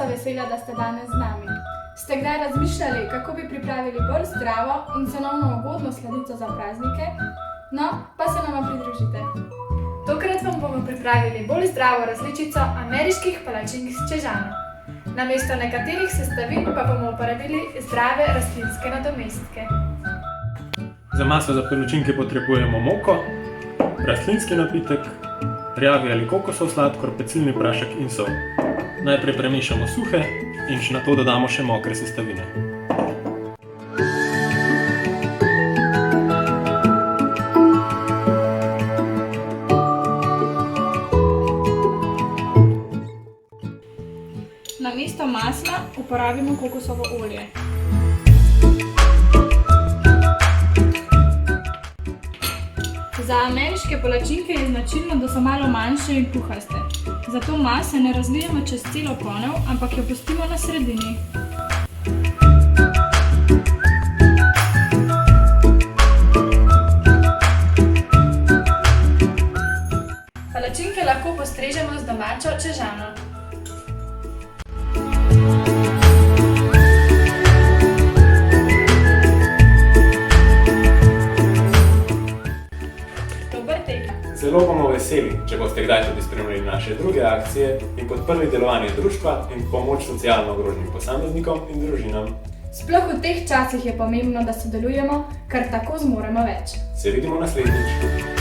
sva vesela, da ste danes z nami. Ste kdaj razmišljali, kako bi pripravili bolj zdravo in cenovno ugodno sladico za praznike? No, pa se nama pridružite. Tokrat vam bomo pripravili bolj zdravo različico ameriških palačink s čežano. Namesto nekaterih sestavin pa bomo uporabili zdrave rastlinske nadomestke. Za maso za palačinke potrebujemo moko, rastlinski napitek, rjavi ali kokosov sladkor, pecilni prašek in sol. Najprej premešamo suhe in na to dodamo še mokre sestavine. Namesto masla uporabimo kokosovo olje. Za ameriške palačinke je značilno, da so malo manjše in puhaste. Zato mase ne razlijemo čez celo ponev, ampak jo pustimo na sredini. Palačinke lahko postrežemo z domačo čežano. Zelo bomo veseli, če boste kdaj tudi spremljali naše druge akcije in podprli delovanje društva in pomoč socialno ogroženim posameznikom in družinam. Sploh v teh časih je pomembno, da sodelujemo, ker tako zmoremo več. Se vidimo naslednjič!